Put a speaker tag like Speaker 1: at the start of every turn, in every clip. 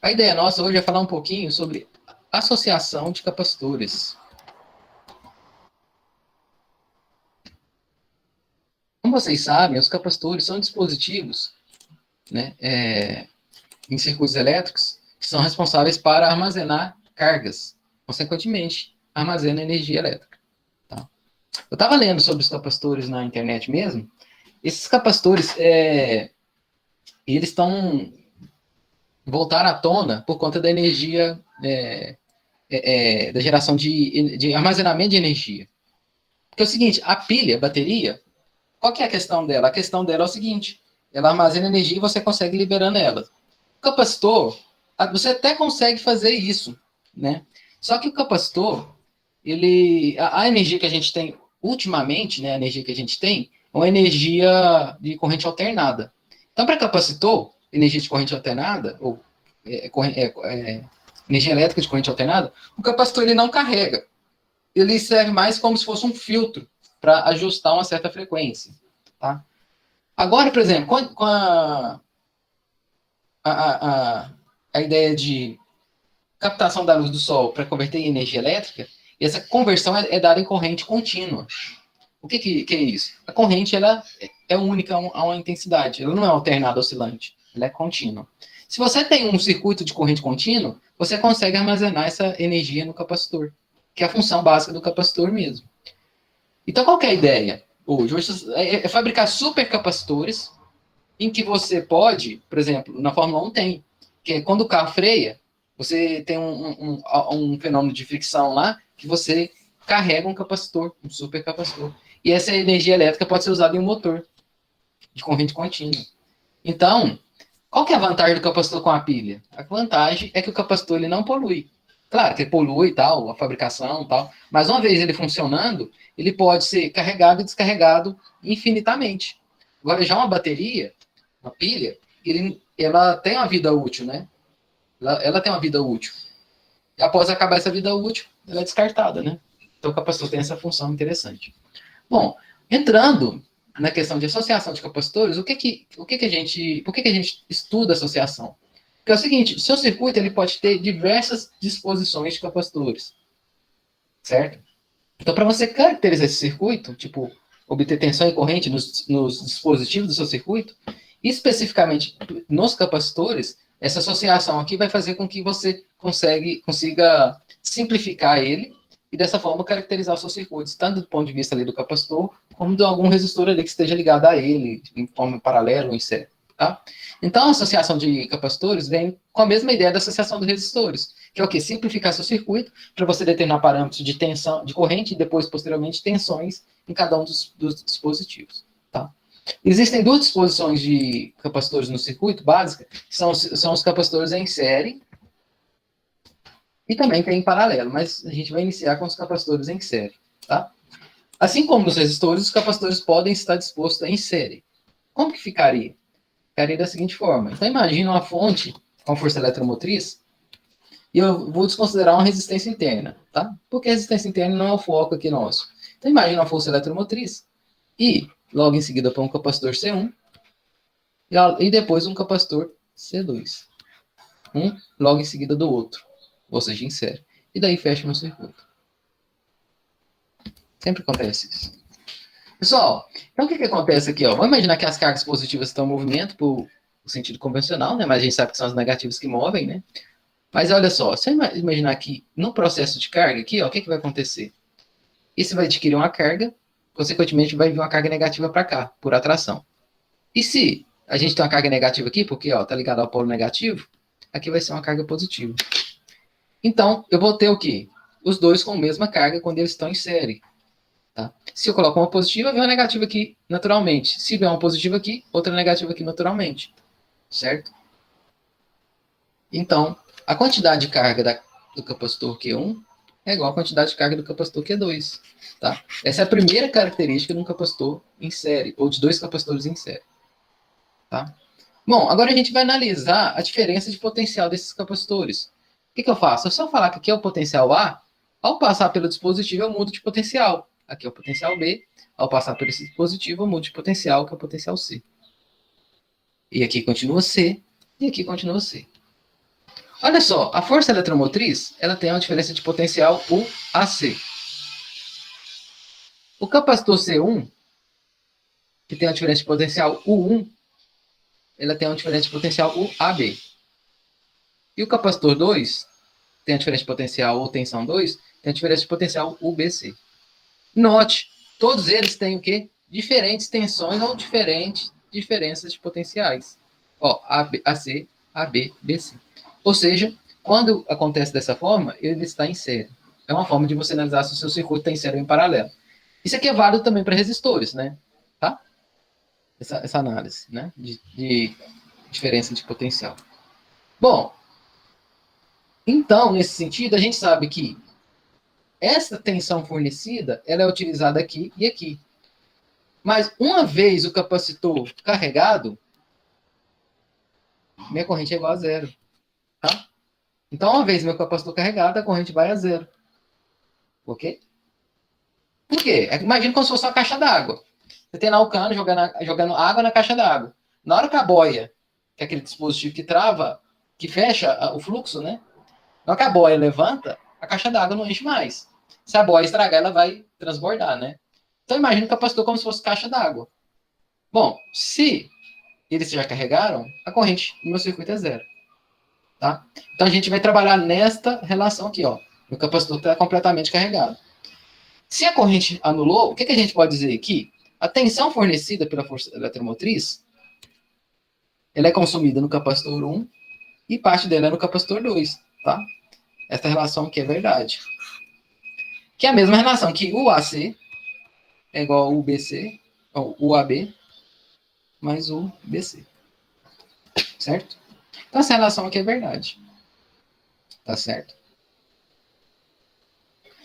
Speaker 1: A ideia nossa hoje é falar um pouquinho sobre associação de capacitores. Como vocês sabem, os capacitores são dispositivos, né, em circuitos elétricos que são responsáveis para armazenar cargas. Consequentemente, armazena energia elétrica. Tá? Eu estava lendo sobre os capacitores na internet mesmo. Esses capacitores, eles estão voltar à tona por conta da energia, da geração de armazenamento de energia. Porque é o seguinte, a pilha, a bateria, qual que é a questão dela? A questão dela é o seguinte, ela armazena energia e você consegue liberando ela. O capacitor, você até consegue fazer isso, né? Só que o capacitor, a energia que a gente tem ultimamente, né, a energia que a gente tem, é uma energia de corrente alternada. Então, para capacitor, energia de corrente alternada, ou é, energia elétrica de corrente alternada, o capacitor ele não carrega. Ele serve mais como se fosse um filtro para ajustar uma certa frequência. Tá? Agora, por exemplo, com a, a, a ideia de captação da luz do sol para converter em energia elétrica, essa conversão é dada em corrente contínua. O que é isso? A corrente ela é única a uma intensidade, ela não é alternada, oscilante, ela é contínua. Se você tem um circuito de corrente contínua, você consegue armazenar essa energia no capacitor, que é a função básica do capacitor mesmo. Então, qual que é a ideia? Hoje é fabricar supercapacitores em que você pode, por exemplo, na Fórmula 1 tem, que é quando o carro freia, você tem um fenômeno de fricção lá, que você carrega um capacitor, um supercapacitor. E essa energia elétrica pode ser usada em um motor de corrente contínua. Então, qual que é a vantagem do capacitor com a pilha? A vantagem é que o capacitor ele não polui. Claro que ele polui e tal, a fabricação e tal, mas uma vez ele funcionando, ele pode ser carregado e descarregado infinitamente. Agora, já uma bateria, uma pilha, ela tem uma vida útil, né? Ela tem uma vida útil. E após acabar essa vida útil, ela é descartada, né? Então, o capacitor tem essa função interessante. Bom, entrando na questão de associação de capacitores, por que a gente estuda associação? Porque é o seguinte, o seu circuito ele pode ter diversas disposições de capacitores, certo? Então, para você caracterizar esse circuito, tipo, obter tensão e corrente nos dispositivos do seu circuito, especificamente nos capacitores, essa associação aqui vai fazer com que você consiga simplificar ele e dessa forma caracterizar os seus circuitos, tanto do ponto de vista ali do capacitor, como de algum resistor ali que esteja ligado a ele, em forma paralela ou em série. Tá? Então, a associação de capacitores vem com a mesma ideia da associação de resistores, que é o quê? Simplificar seu circuito para você determinar parâmetros de tensão, de corrente e depois, posteriormente, tensões em cada um dos dispositivos. Tá? Existem duas disposições de capacitores no circuito básica, que são os capacitores em série e também tem em paralelo, mas a gente vai iniciar com os capacitores em série. Tá? Assim como nos resistores, os capacitores podem estar dispostos em série. Como que ficaria? Ficaria da seguinte forma. Então, imagina uma fonte com força eletromotriz e eu vou desconsiderar uma resistência interna, tá? Porque a resistência interna não é o foco aqui nosso. Então, imagina uma força eletromotriz e, logo em seguida, para um capacitor C1 e depois um capacitor C2. Um logo em seguida do outro, ou seja, em série. E daí fecha meu circuito. Sempre acontece isso. Pessoal, então o que acontece aqui? Ó? Vamos imaginar que as cargas positivas estão em movimento por sentido convencional, né? Mas a gente sabe que são as negativas que movem, né? Mas olha só, se você imaginar que no processo de carga aqui, ó, o que vai acontecer? Isso vai adquirir uma carga, consequentemente vai vir uma carga negativa para cá, por atração. E se a gente tem uma carga negativa aqui, porque ó, tá ligado ao polo negativo, aqui vai ser uma carga positiva. Então, eu vou ter o quê? Os dois com a mesma carga quando eles estão em série. Tá? Se eu coloco uma positiva, vem uma negativa aqui naturalmente. Se vier uma positiva aqui, outra negativa aqui naturalmente. Certo? Então, a quantidade de carga do capacitor Q1 é igual à quantidade de carga do capacitor Q2. Tá? Essa é a primeira característica de um capacitor em série, ou de dois capacitores em série. Tá? Bom, agora a gente vai analisar a diferença de potencial desses capacitores. O que eu faço? É só falar que aqui é o potencial A, ao passar pelo dispositivo eu mudo de potencial. Aqui é o potencial B, ao passar por esse dispositivo eu mudo de potencial, que é o potencial C. E aqui continua C, e aqui continua C. Olha só, a força eletromotriz, ela tem uma diferença de potencial UAC. O capacitor C1, que tem uma diferença de potencial U1, ela tem uma diferença de potencial UAB. E o capacitor 2, tem a diferença de potencial ou tensão 2, tem a diferença de potencial UBC. Note, todos eles têm o quê? Diferentes tensões ou diferentes diferenças de potenciais. Ó, AC, AB, BC. Ou seja, quando acontece dessa forma, ele está em série. É uma forma de você analisar se o seu circuito está em série ou em paralelo. Isso aqui é válido também para resistores, né? Tá? Essa análise, né? De diferença de potencial. Bom, então, nesse sentido, a gente sabe que essa tensão fornecida, ela é utilizada aqui e aqui. Mas uma vez o capacitor carregado, minha corrente é igual a zero. Tá? Então, uma vez meu capacitor carregado, a corrente vai a zero. Ok? Por quê? Imagina como se fosse uma caixa d'água. Você tem lá o cano jogando água na caixa d'água. Na hora que a boia, que é aquele dispositivo que trava, que fecha o fluxo, né? Na hora que a boia levanta, a caixa d'água não enche mais. Se a boia estragar, ela vai transbordar, né? Então, imagina o capacitor como se fosse caixa d'água. Bom, se eles já carregaram, a corrente no meu circuito é zero. Tá? Então, a gente vai trabalhar nesta relação aqui. Ó. O capacitor está completamente carregado. Se a corrente anulou, o que a gente pode dizer aqui? A tensão fornecida pela força eletromotriz, ela é consumida no capacitor 1 e parte dela é no capacitor 2. Tá? Essa relação aqui é verdade. Que é a mesma relação que o AC é igual ao UBC, ou UAB, mais o BC. Certo? Então, essa relação aqui é verdade. Tá certo?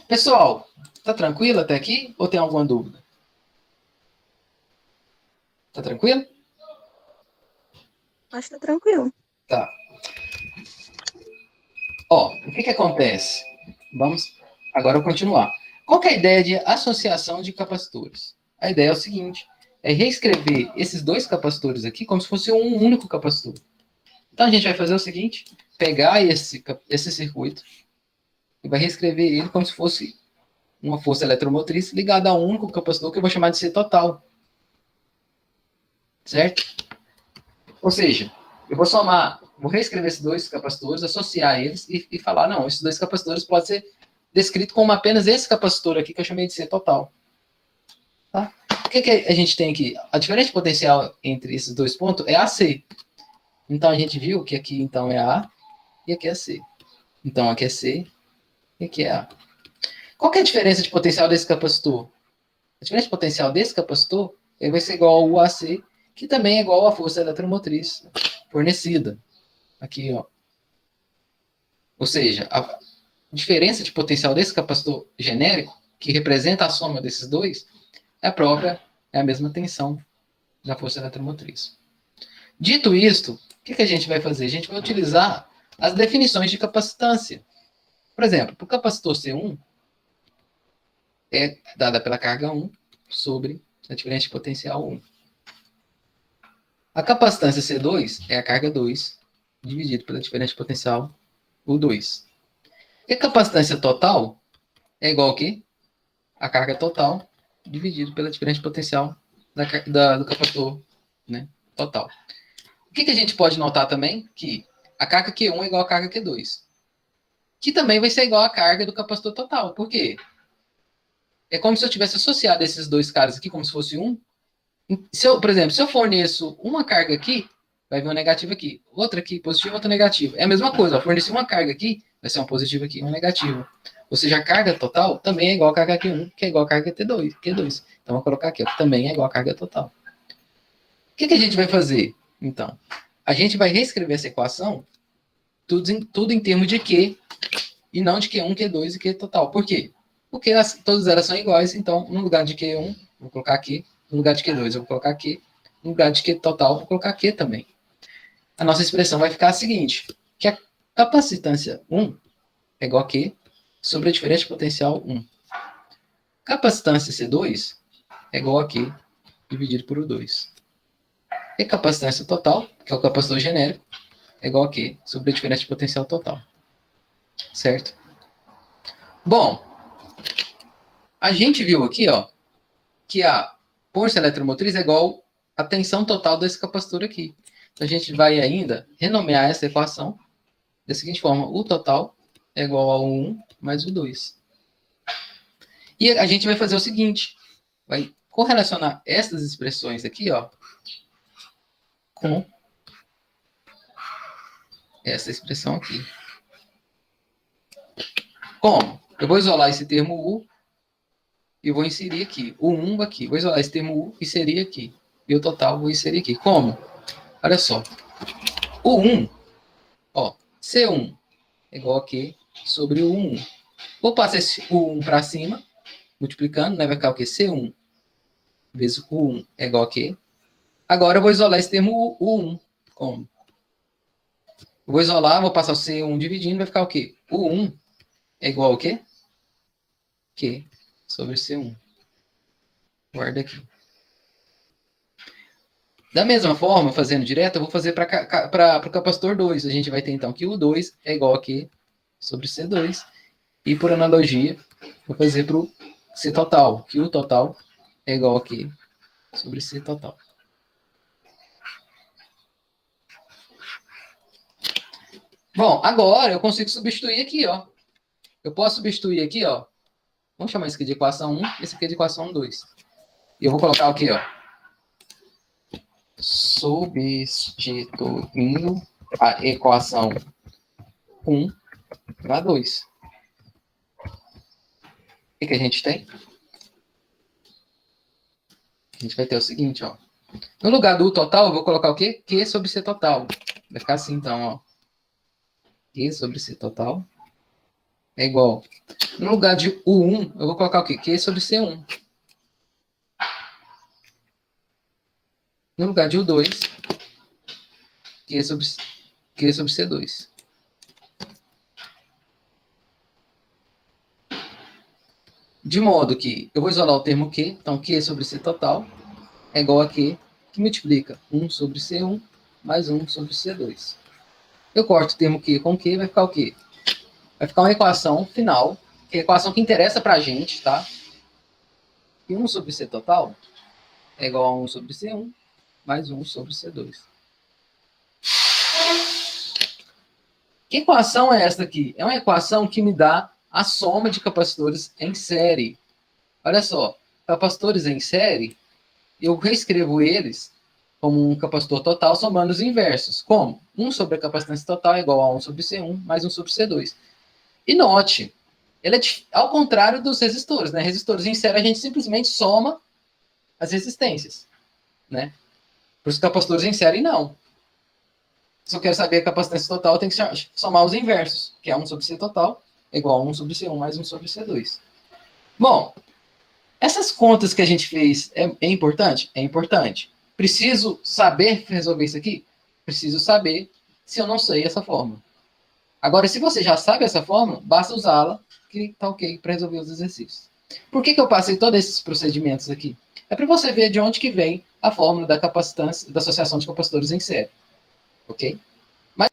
Speaker 1: Pessoal, tá tranquilo até aqui? Ou tem alguma dúvida? Tá tranquilo?
Speaker 2: Acho que tá tranquilo.
Speaker 1: Tá. Ó, o que acontece? Vamos agora continuar. Qual que é a ideia de associação de capacitores? A ideia é o seguinte, é reescrever esses dois capacitores aqui como se fosse um único capacitor. Então, a gente vai fazer o seguinte, pegar esse circuito e vai reescrever ele como se fosse uma força eletromotriz ligada a um único capacitor que eu vou chamar de C total. Certo? Ou seja, eu vou somar, vou reescrever esses dois capacitores, associar eles e falar, não, esses dois capacitores podem ser descritos como apenas esse capacitor aqui que eu chamei de C total. Tá? O que a gente tem aqui? A diferença de potencial entre esses dois pontos é AC. Então, a gente viu que aqui então é A e aqui é C. Então, aqui é C e aqui é A. Qual que é a diferença de potencial desse capacitor? A diferença de potencial desse capacitor vai ser igual ao AC, que também é igual à força eletromotriz fornecida. Aqui, ó. Ou seja, a diferença de potencial desse capacitor genérico, que representa a soma desses dois, é a própria, é a mesma tensão da força eletromotriz. Dito isto, o que a gente vai fazer? A gente vai utilizar as definições de capacitância. Por exemplo, para o capacitor C1, é dada pela carga 1 sobre a diferença de potencial 1. A capacitância C2 é a carga 2 dividido pela diferença de potencial U2. E a capacitância total é igual a quê? A carga total dividido pela diferença de potencial do capacitor, né, total. O que a gente pode notar também? Que a carga Q1 é igual a carga Q2. Que também vai ser igual à carga do capacitor total. Por quê? É como se eu tivesse associado esses dois caras aqui como se fosse um. Por exemplo, se eu forneço uma carga aqui, vai vir um negativo aqui. Outra aqui, positivo, outra negativo. É a mesma coisa. Eu forneci uma carga aqui, vai ser um positivo aqui e um negativo. Ou seja, a carga total também é igual a carga Q1, que é igual a carga Q2. Então, vou colocar aqui, ó, que também é igual a carga total. O que a gente vai fazer, então? A gente vai reescrever essa equação tudo em termos de Q e não de Q1, Q2 e Q total. Por quê? Porque todas elas são iguais, então, no lugar de Q1, vou colocar aqui. No lugar de Q2, eu vou colocar Q. No lugar de Q total, eu vou colocar Q também. A nossa expressão vai ficar a seguinte, que a capacitância 1 é igual a Q sobre a diferença de potencial 1. Capacitância C2 é igual a Q dividido por U2. E a capacitância total, que é o capacitor genérico, é igual a Q sobre a diferença de potencial total. Certo? Bom, a gente viu aqui, ó, que a força eletromotriz é igual à tensão total desse capacitor aqui. Então, a gente vai ainda renomear essa equação da seguinte forma: U total é igual a U1 mais U2. E a gente vai fazer o seguinte: vai correlacionar essas expressões aqui, ó, com essa expressão aqui. Como? Eu vou isolar esse termo U e vou inserir aqui. O 1 aqui. Vou isolar esse termo U e inserir aqui. E o total vou inserir aqui. Como? Olha só. O 1, ó, C1 é igual a Q sobre o 1. Vou passar esse U1 para cima, multiplicando, né? Vai ficar o quê? C1 vezes o U1 é igual a Q. Agora eu vou isolar esse termo U1. Como? Eu vou isolar, vou passar o C1 dividindo, vai ficar o quê? U1 é igual ao quê? Q sobre C1. Guarda aqui. Da mesma forma, fazendo direto, eu vou fazer para o capacitor 2. A gente vai ter então que o 2 é igual a Q sobre C2. E por analogia, vou fazer para o C total, que o total é igual a Q sobre C total. Bom, agora eu consigo substituir aqui, ó. Eu posso substituir aqui, ó. Vamos chamar isso aqui de equação 1, esse aqui é de equação 2. E eu vou colocar aqui, ó. Substituindo a equação 1 para 2. O que a gente tem? A gente vai ter o seguinte, ó. No lugar do U total, eu vou colocar o quê? Q sobre C total. Vai ficar assim, então, ó. Q sobre C total é igual. No lugar de U1, eu vou colocar o quê? Q sobre C1. No lugar de U2, Q sobre C2. De modo que eu vou isolar o termo Q, então Q sobre C total é igual a Q, que multiplica 1 sobre C1 mais 1 sobre C2. Eu corto o termo Q com Q, vai ficar o quê? Vai ficar uma equação final, que é a equação que interessa pra gente, tá? E 1 sobre C total é igual a 1 sobre C1 mais 1 sobre C2. Que equação é essa aqui? É uma equação que me dá a soma de capacitores em série. Olha só, capacitores em série, eu reescrevo eles como um capacitor total somando os inversos. Como? 1 sobre a capacitância total é igual a 1 sobre C1 mais 1 sobre C2. E note, ele é ao contrário dos resistores, né? Resistores em série a gente simplesmente soma as resistências, né? Para os capacitores em série, não. Se eu quero saber a capacitância total, eu tenho que somar os inversos, que é 1 sobre C total é igual a 1 sobre C1 mais 1 sobre C2. Bom, essas contas que a gente fez é importante? É importante. Preciso saber resolver isso aqui? Preciso saber se eu não sei essa fórmula. Agora, se você já sabe essa fórmula, basta usá-la, que está ok para resolver os exercícios. Por que eu passei todos esses procedimentos aqui? É para você ver de onde que vem a fórmula da capacitância, da associação de capacitores em série. Ok? Mas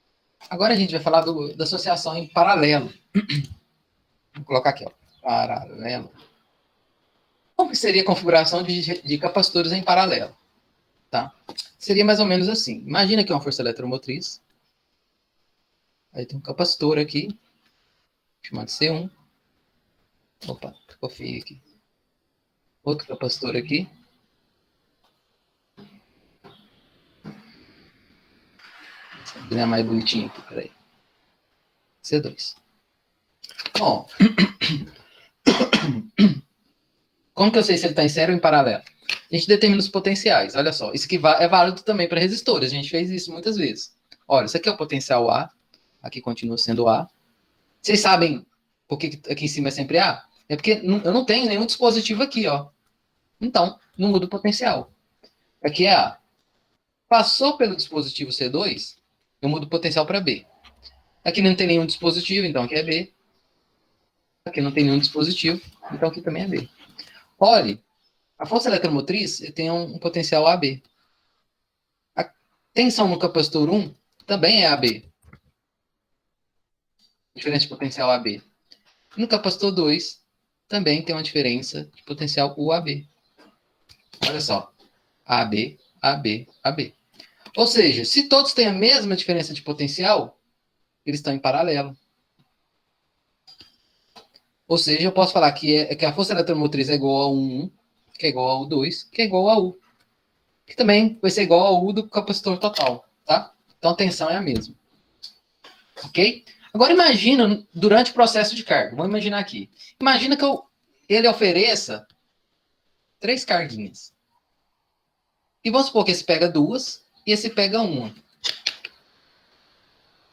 Speaker 1: agora a gente vai falar da associação em paralelo. Vou colocar aqui, ó. Paralelo. Como que seria a configuração de capacitores em paralelo? Tá? Seria mais ou menos assim. Imagina que é uma força eletromotriz. Aí tem um capacitor aqui, chamado C1. Opa, ficou feio aqui. Outro capacitor aqui. Vou desenhar mais bonitinho aqui, peraí. C2. Bom, como que eu sei se ele está em série ou em paralelo? A gente determina os potenciais. Olha só, isso aqui é válido também para resistores. A gente fez isso muitas vezes. Olha, isso aqui é o potencial A. Aqui continua sendo A. Vocês sabem por que aqui em cima é sempre A? É porque eu não tenho nenhum dispositivo aqui, ó. Então, não muda o potencial. Aqui é A. Passou pelo dispositivo C2, eu mudo o potencial para B. Aqui não tem nenhum dispositivo, então aqui é B. Aqui não tem nenhum dispositivo, então aqui também é B. Olhe, a força eletromotriz tem um potencial AB. A tensão no capacitor 1 também é AB. Diferença de potencial AB. E no capacitor 2, também tem uma diferença de potencial UAB. Olha só. AB, AB, AB. Ou seja, se todos têm a mesma diferença de potencial, eles estão em paralelo. Ou seja, eu posso falar que a força eletromotriz é igual a 1, que é igual a U2, que é igual a U. Que também vai ser igual a U do capacitor total, tá? Então a tensão é a mesma. Ok? Agora imagina durante o processo de carga. Vamos imaginar aqui. Imagina que ele ofereça 3 carguinhas. E vamos supor que esse pega 2 e esse pega 1.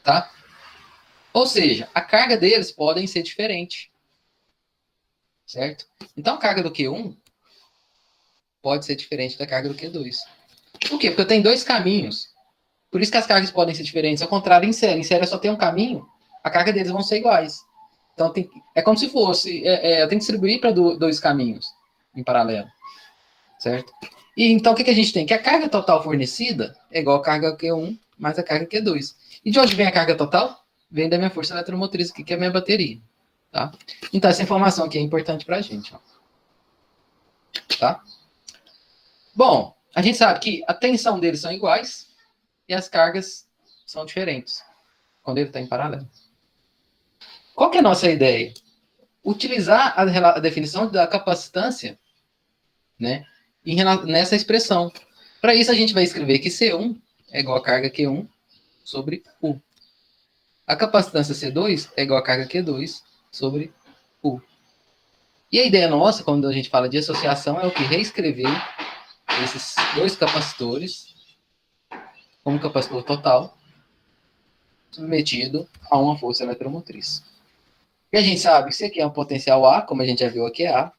Speaker 1: Tá? Ou seja, a carga deles podem ser diferente. Certo? Então a carga do Q1 pode ser diferente da carga do Q2. Por quê? Porque eu tenho 2 caminhos. Por isso que as cargas podem ser diferentes. Ao contrário, em série. Em série só tem um caminho, a carga deles vão ser iguais. Então é como se fosse, eu tenho que distribuir para 2 caminhos em paralelo. Certo? E então o que a gente tem? Que a carga total fornecida é igual a carga Q1 mais a carga Q2. E de onde vem a carga total? Vem da minha força eletromotriz aqui, que é a minha bateria. Tá? Então essa informação aqui é importante para a gente. Ó. Tá? Bom, a gente sabe que a tensão deles são iguais e as cargas são diferentes quando ele está em paralelo. Qual que é a nossa ideia? Utilizar a definição da capacitância, né, nessa expressão. Para isso, a gente vai escrever que C1 é igual a carga Q1 sobre U. A capacitância C2 é igual a carga Q2 sobre U. E a ideia nossa, quando a gente fala de associação, é o que? Reescrever esses 2 capacitores como capacitor total submetido a uma força eletromotriz. E a gente sabe que isso aqui é um potencial A, como a gente já viu aqui é A,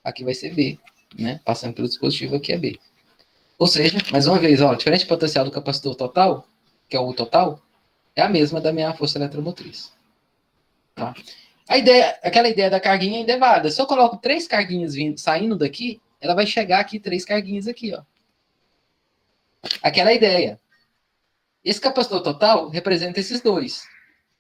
Speaker 1: aqui vai ser B, né? Passando pelo dispositivo aqui é B. Ou seja, mais uma vez, ó, diferente do potencial do capacitor total, que é o U total, é a mesma da minha força eletromotriz. Tá? Aquela ideia da carguinha ainda é válida. Se eu coloco 3 carguinhas saindo daqui, ela vai chegar aqui 3 carguinhas aqui, ó. Aquela ideia. Esse capacitor total representa esses 2.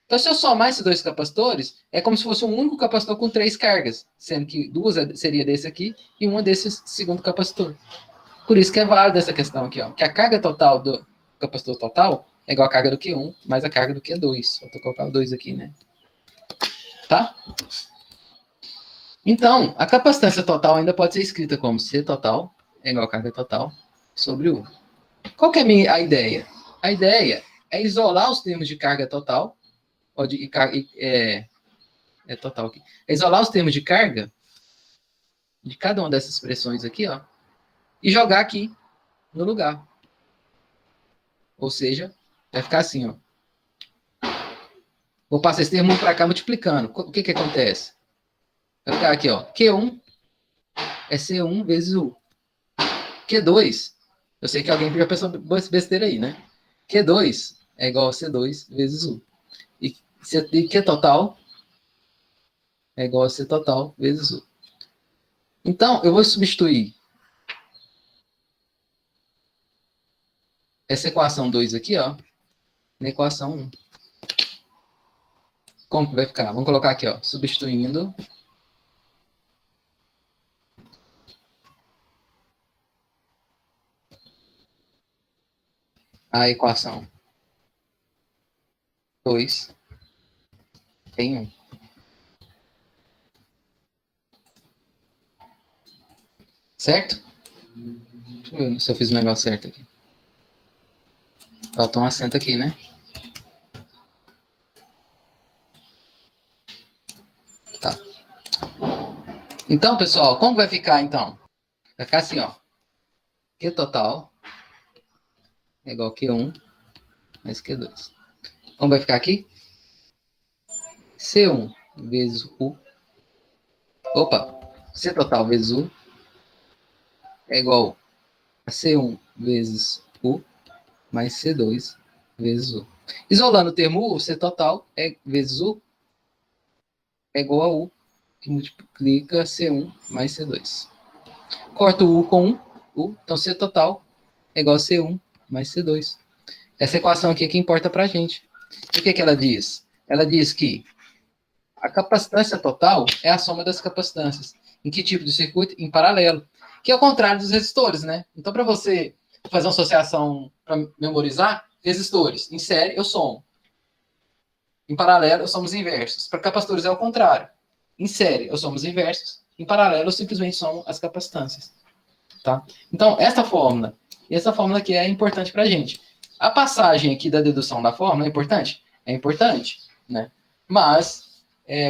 Speaker 1: Então, se eu somar esses 2 capacitores, é como se fosse um único capacitor com 3 cargas, sendo que 2 seria desse aqui e uma desse segundo capacitor. Por isso que é válida essa questão aqui, ó, que a carga total do capacitor total é igual à carga do Q1 mais a carga do Q2. Vou colocar o 2 aqui, né? Tá? Então, a capacitância total ainda pode ser escrita como C total é igual a carga total sobre U. Qual que é a ideia? A ideia é isolar os termos de carga total, total aqui. É isolar os termos de carga de cada uma dessas expressões aqui, ó, e jogar aqui no lugar. Ou seja, vai ficar assim, ó. Vou passar esse termo para cá multiplicando. O que acontece? Vai ficar aqui, ó. Q1 é C1 vezes U. Q2, eu sei que alguém já pensou besteira aí, né? Q2 é igual a C2 vezes U. E Q total é igual a C total vezes U. Então, eu vou substituir essa equação 2 aqui, ó, na equação 1. Como que vai ficar? Vamos colocar aqui, ó, substituindo a equação 2 em 1. Certo? Deixa eu ver se eu fiz o negócio certo aqui. Falta um acento aqui, né? Tá. Então, pessoal, como vai ficar, então? Vai ficar assim, ó. Q total é igual a Q1 mais Q2. Como vai ficar aqui? C1 vezes U. Opa! C total vezes U é igual a C1 vezes U mais C2 vezes U. Isolando o termo U, C total vezes U é igual a U, que multiplica C1 mais C2. Corto o U com U, então C total é igual a C1 mais C2. Essa equação aqui é que importa para a gente. O que ela diz? Ela diz que a capacitância total é a soma das capacitâncias. Em que tipo de circuito? Em paralelo. Que é o contrário dos resistores, né? Então, para você fazer uma associação para memorizar, resistores. Em série, eu somo. Em paralelo, eu somo os inversos. Para capacitores é o contrário. Em série, eu somo os inversos. Em paralelo, eu simplesmente somo as capacitâncias. Tá? Então, essa fórmula aqui é importante para a gente. A passagem aqui da dedução da fórmula é importante? É importante, né? Mas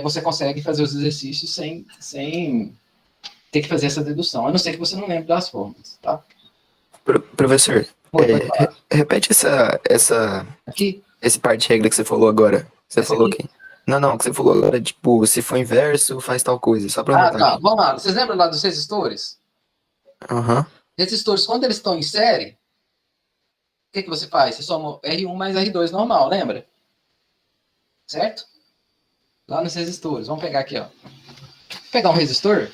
Speaker 1: você consegue fazer os exercícios sem ter que fazer essa dedução, a não ser que você não lembre das fórmulas, tá?
Speaker 2: Professor,
Speaker 1: Oi, pode falar.
Speaker 2: repete
Speaker 1: Aqui?
Speaker 2: esse par de regra que você falou agora. Você
Speaker 1: Essa
Speaker 2: falou
Speaker 1: aqui?
Speaker 2: que. Não, que você falou agora, tipo, se for inverso, faz tal coisa, só pra
Speaker 1: Ah,
Speaker 2: anotar
Speaker 1: tá.
Speaker 2: aqui.
Speaker 1: Vamos lá. Vocês lembram lá dos resistores?
Speaker 2: Aham.
Speaker 1: Resistores, quando eles estão em série, o que você faz? Você soma R1 mais R2 normal, lembra? Certo? Lá nos resistores. Vamos pegar aqui, ó. Vou pegar um resistor.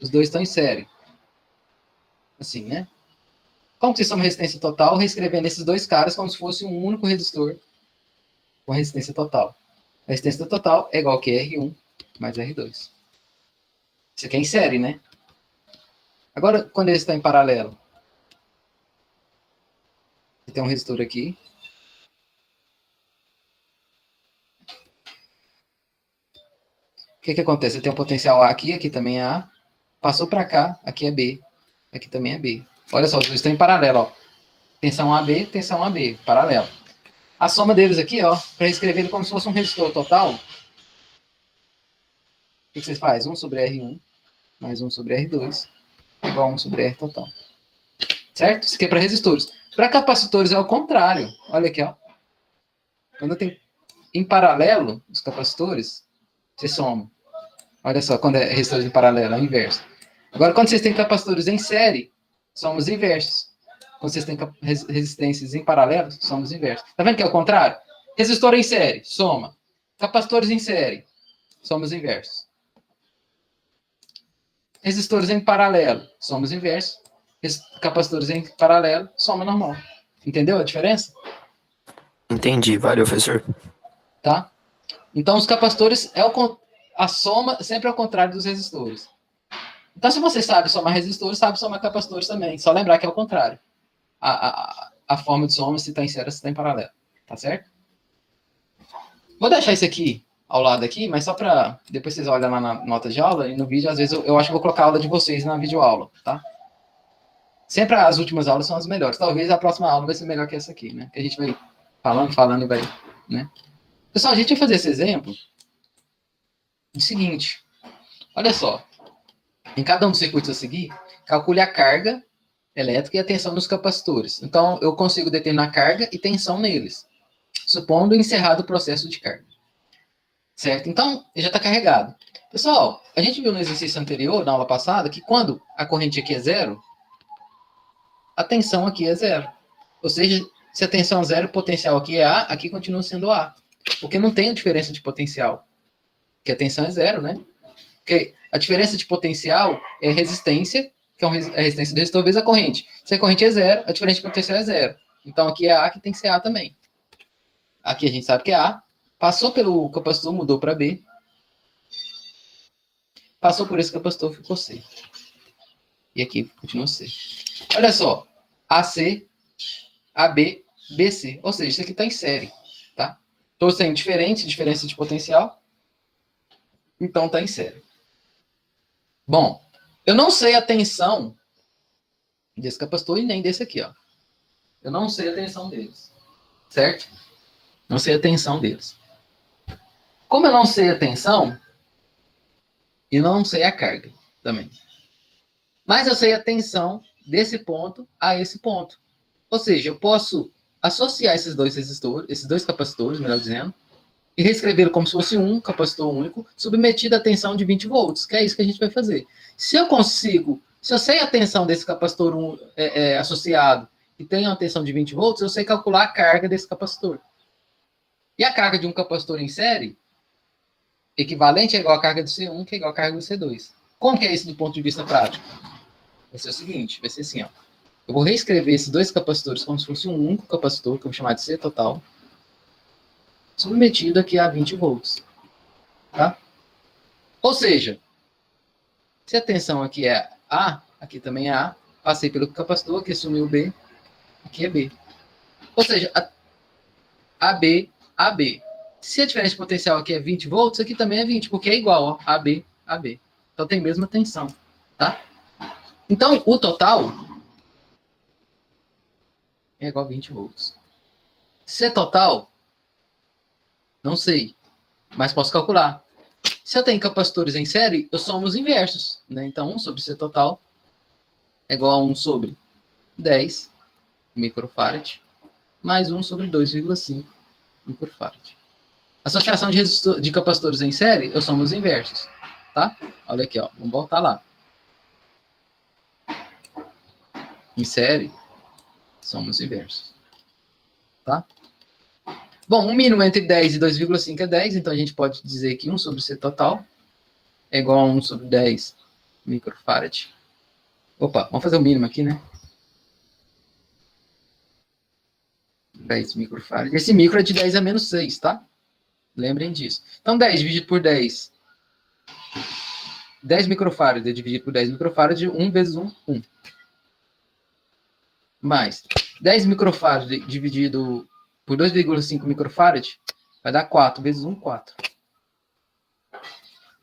Speaker 1: Os dois estão em série. Assim, né? Como que vocês somam resistência total? Reescrevendo esses dois caras como se fosse um único resistor com resistência total. A resistência total é igual a R1 mais R2. Isso aqui é em série, né? Agora, quando eles estão em paralelo, você tem um resistor aqui. O que acontece? Você tem um potencial A aqui, aqui também é A. Passou para cá, aqui é B. Aqui também é B. Olha só, os dois estão em paralelo, ó. Tensão AB, tensão AB, paralelo. A soma deles aqui, ó, para escrever ele como se fosse um resistor total, o que vocês fazem? 1 sobre R1 mais 1 sobre R2 igual a 1 sobre R total. Certo? Isso aqui é para resistores. Para capacitores é o contrário. Olha aqui, ó. Quando tem em paralelo os capacitores, você soma. Olha só, quando é resistores em paralelo, é o inverso. Agora, quando vocês têm capacitores em série, somos inversos. Quando vocês têm resistências em paralelo, somos inversos. Tá vendo que é o contrário? Resistor em série, soma. Capacitores em série, somos inversos. Resistores em paralelo, somos inversos. Capacitores em paralelo, soma normal. Entendeu a diferença?
Speaker 2: Entendi, valeu, professor.
Speaker 1: Tá? Então, os capacitores a soma sempre ao contrário dos resistores. Então, se você sabe somar resistores, sabe somar capacitores também. Só lembrar que é o contrário. A forma de soma, se está em série ou se está em paralelo. Tá certo? Vou deixar isso aqui ao lado aqui, mas só para depois vocês olham lá na nota de aula e no vídeo, às vezes eu acho que vou colocar a aula de vocês na videoaula, tá? Sempre as últimas aulas são as melhores. Talvez a próxima aula vai ser melhor que essa aqui, né? Que a gente vai falando e vai, né? Pessoal, a gente vai fazer esse exemplo do seguinte. Olha só. Em cada um dos circuitos a seguir, calcule a carga elétrica e a tensão nos capacitores. Então, eu consigo determinar carga e tensão neles, supondo encerrado o processo de carga. Certo? Então, ele já está carregado. Pessoal, a gente viu no exercício anterior, na aula passada, que quando a corrente aqui é zero, a tensão aqui é zero. Ou seja, se a tensão é zero, o potencial aqui é A, aqui continua sendo A. Porque não tem diferença de potencial. Porque a tensão é zero, né? Porque a diferença de potencial é resistência, que é a resistência do resistor vezes a corrente. Se a corrente é zero, a diferença de potencial é zero. Então aqui é A, aqui tem que ser A também. Aqui a gente sabe que é A. Passou pelo capacitor, mudou para B. Passou por esse capacitor, ficou C. E aqui continua C. Olha só. AC, AB, BC. Ou seja, isso aqui está em série. Tá? Todos têm diferença de potencial. Então está em série. Bom, eu não sei a tensão desse capacitor e nem desse aqui, ó. Eu não sei a tensão deles. Certo? Não sei a tensão deles. Como eu não sei a tensão, eu não sei a carga também. Mas eu sei a tensão desse ponto a esse ponto. Ou seja, eu posso associar esses dois resistores, esses dois capacitores, melhor dizendo, e reescrever como se fosse um capacitor único, submetido a tensão de 20 volts, que é isso que a gente vai fazer. Se eu sei a tensão desse capacitor associado e tem uma tensão de 20 volts, eu sei calcular a carga desse capacitor. E a carga de um capacitor em série, equivalente é igual à carga do C1, que é igual à carga do C2. Como que é isso do ponto de vista prático? Vai ser o seguinte, vai ser assim, ó. Eu vou reescrever esses dois capacitores como se fosse um único capacitor, que eu vou chamar de C total, submetido aqui a 20 volts. Tá? Ou seja, se a tensão aqui é A, aqui também é A, passei pelo capacitor, aqui sumiu B, aqui é B. Ou seja, AB, AB. Se a diferença de potencial aqui é 20 volts, aqui também é 20, porque é igual, ó, AB, AB. Então tem a mesma tensão, tá? Então, o total é igual a 20 volts. C total, não sei, mas posso calcular. Se eu tenho capacitores em série, eu somo os inversos, né? Então, 1 sobre C total é igual a 1 sobre 10 microfarad, mais 1 sobre 2,5 microfarad. Associação de capacitores em série, eu somo os inversos, tá? Olha aqui, ó, vamos voltar lá. Em série, somos inversos, tá? Bom, um mínimo entre 10 e 2,5 é 10, então a gente pode dizer que 1 sobre C total é igual a 1 sobre 10 microfarad. Opa, vamos fazer o mínimo aqui, né? 10 microfarad. Esse micro é de 10 a menos 6, tá? Lembrem disso. Então, 10 dividido por 10. 10 microfarad dividido por 10 microfarad, 1 vezes 1, 1. Mais 10 microfarad dividido por 2,5 microfarad vai dar 4 vezes 1, 4.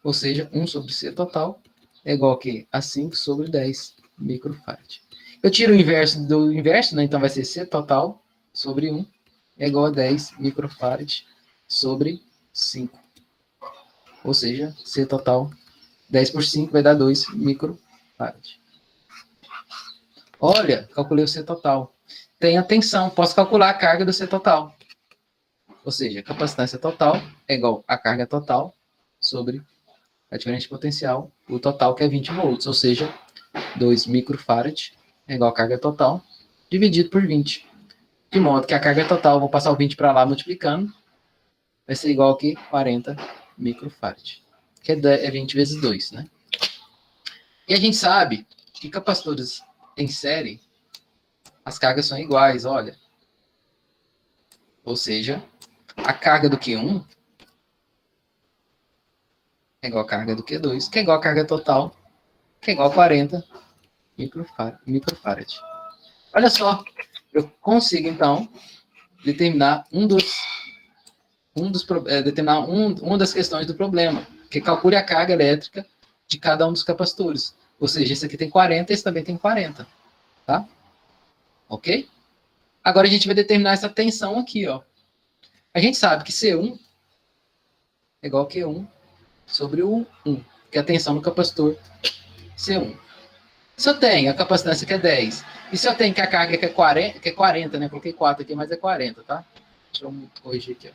Speaker 1: Ou seja, 1 sobre C total é igual a quê? A 5 sobre 10 microfarad. Eu tiro o inverso do inverso, né? Então vai ser C total sobre 1 é igual a 10 microfarad sobre 5. Ou seja, C total, 10 por 5 vai dar 2 microfarad. Olha, calculei o C total. Tem a tensão, posso calcular a carga do C total. Ou seja, a capacitância total é igual a carga total sobre a diferença de potencial, o total que é 20 volts, ou seja, 2 microfarad é igual a carga total, dividido por 20. De modo que a carga total, vou passar o 20 para lá multiplicando, vai ser igual a 40 microfarad, que é 20 vezes 2, né? E a gente sabe que capacitores em série, as cargas são iguais, olha. Ou seja, a carga do Q1 é igual a carga do Q2, que é igual a carga total, que é igual a 40 microfarad. Olha só, eu consigo, então, determinar uma das questões do problema, que calcule a carga elétrica de cada um dos capacitores. Ou seja, esse aqui tem 40, esse também tem 40. Tá? Ok? Agora a gente vai determinar essa tensão aqui, ó. A gente sabe que C1 é igual a Q1 sobre o 1, que é a tensão no capacitor C1. Se eu tenho a capacitância que é 10, e se eu tenho que a carga que é 40, né? Coloquei 4 aqui, mas é 40, tá? Deixa eu corrigir aqui, ó.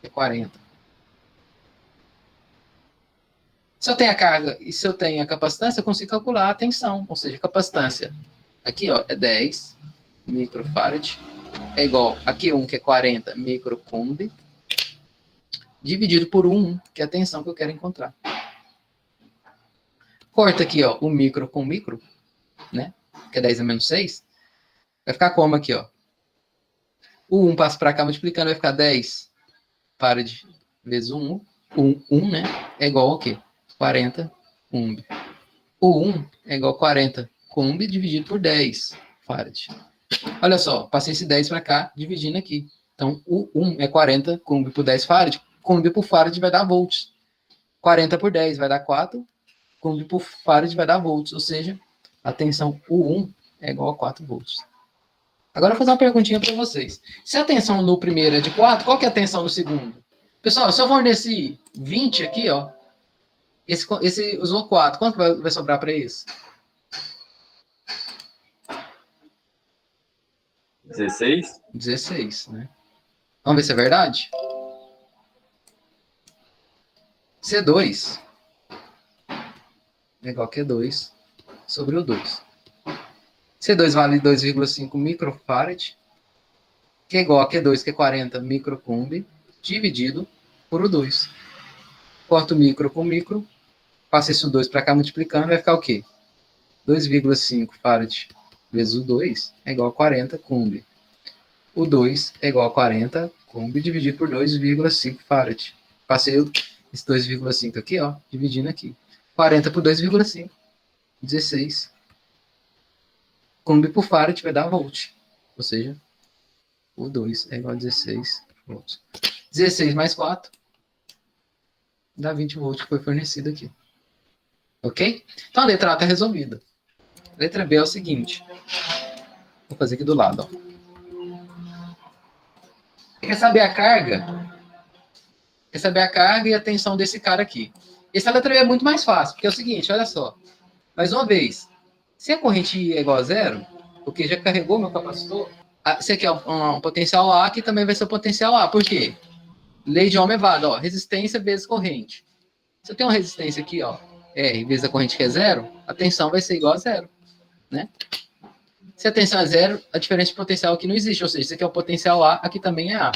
Speaker 1: É 40. Se eu tenho a carga e se eu tenho a capacitância, eu consigo calcular a tensão. Ou seja, a capacitância aqui, ó, é 10 microfarad, é igual a Q1, que é 40 microcoulomb, dividido por 1, que é a tensão que eu quero encontrar. Corta aqui, ó, o micro com micro, né? Que é 10 a menos 6. Vai ficar como aqui, ó? O 1 passa para cá multiplicando, vai ficar 10 farad vezes 1, 1, né? É igual ao quê? 40 coulomb. O 1 é igual a 40 coulomb dividido por 10 farad. Olha só, passei esse 10 para cá, dividindo aqui. Então, o 1 é 40 coulomb por 10 farad. Coulomb por farad vai dar volts. 40 por 10 vai dar 4. Coulomb por farad vai dar volts. Ou seja, a tensão U1 é igual a 4 volts. Agora eu vou fazer uma perguntinha para vocês. Se a tensão no primeiro é de 4, qual que é a tensão no segundo? Pessoal, se eu fornecer 20 aqui, ó, esse usou 4, quanto vai sobrar para isso?
Speaker 3: 16?
Speaker 1: 16, né? Vamos ver se é verdade? C2 é igual a Q2 sobre o 2. C2 vale 2,5 microfarad, que é igual a Q2, que é 40 microcoulomb, dividido por o 2. Corto micro com micro, passa esse 2 para cá multiplicando, vai ficar o quê? 2,5 farad vezes o 2 é igual a 40 coulomb. O 2 é igual a 40 coulomb dividido por 2,5 farad. Passei esse 2,5 aqui, ó, dividindo aqui. 40 por 2,5, 16. Coulomb por farad vai dar volt. Ou seja, o 2 é igual a 16 volts. 16 mais 4 dá 20 volts que foi fornecido aqui. Ok? Então a letra A está resolvida. A letra B é o seguinte. Vou fazer aqui do lado, ó. Quer saber a carga? Quer saber a carga e a tensão desse cara aqui. Essa letra B é muito mais fácil, porque é o seguinte, olha só. Mais uma vez, se a corrente é igual a zero, porque já carregou meu capacitor, esse aqui é um potencial A, que também vai ser o potencial A. Por quê? Lei de Ohm é válida, ó. Resistência vezes corrente. Se eu tenho uma resistência aqui, ó, R vezes a corrente que é zero, a tensão vai ser igual a zero, né? Se a tensão é zero, a diferença de potencial aqui não existe. Ou seja, isso aqui é o potencial A, aqui também é A.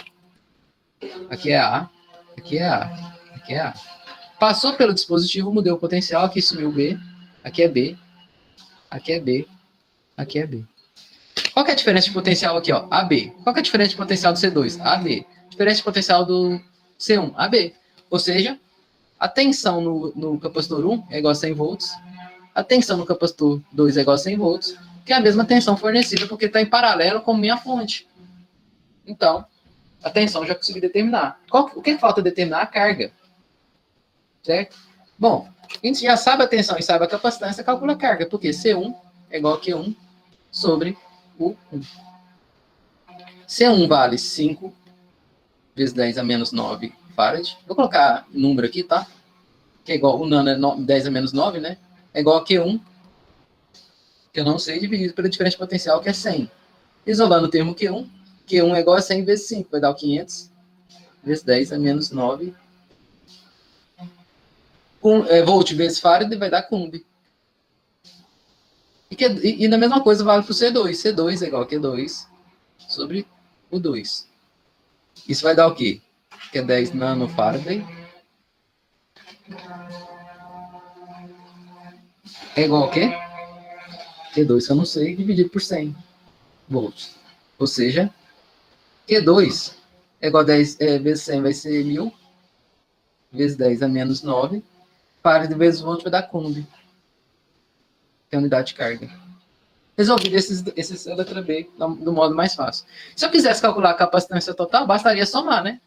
Speaker 1: Aqui é A, aqui é A, aqui é A. Passou pelo dispositivo, mudei o potencial, aqui sumiu B, aqui é B, aqui é B, aqui é B. Qual que é a diferença de potencial aqui, ó? AB. Qual que é a diferença de potencial do C2? AB. Diferença de potencial do C1? AB. Ou seja, a tensão no capacitor 1 é igual a 100 volts, a tensão no capacitor 2 é igual a 100 volts, que é a mesma tensão fornecida porque está em paralelo com minha fonte. Então, a tensão eu já consegui determinar. O que falta determinar? A carga. Certo? Bom, a gente já sabe a tensão e sabe a capacitância, calcula a carga, porque C1 é igual a Q1 sobre o 1. C1 vale 5 vezes 10 a menos 9 farad. Vou colocar o número aqui, tá? Que é igual, o nano é 10 a menos 9, né? É igual a Q1, que eu não sei, dividido pela diferença potencial, que é 100. Isolando o termo Q1, Q1 é igual a 100 vezes 5, vai dar o 500 vezes 10 a menos 9. Volt vezes farad vai dar coulomb. E a mesma coisa vale para o C2. C2 é igual a Q2 sobre o 2. Isso vai dar o quê? Que é 10 nanofarad. É igual a quê? Q2, que eu não sei, dividido por 100 volts. Ou seja, Q2 é igual a 10 vezes 100 vai ser 1000, vezes 10 a menos 9. Farad vezes volt vai dar coulomb, que é a unidade de carga. Resolvido esses letra B do modo mais fácil. Se eu quisesse calcular a capacitância total, bastaria somar, né?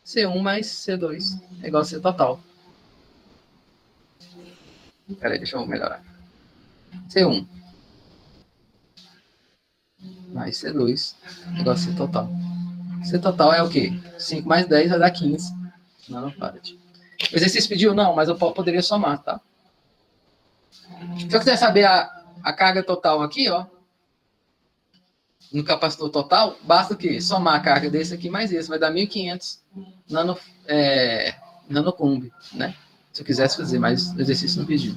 Speaker 1: C1 mais C2 é igual a C total. Peraí, deixa eu melhorar. C1 mais C2 é igual a C total. C total é o quê? 5 mais 10 vai dar 15 nanofarad. O exercício pediu? Não, mas eu poderia somar, tá? Se eu quiser saber a carga total aqui, ó, no capacitor total, basta o quê? Somar a carga desse aqui mais esse, vai dar 1.500 nanocoulomb, né? Se eu quisesse fazer, mas o exercício não pediu.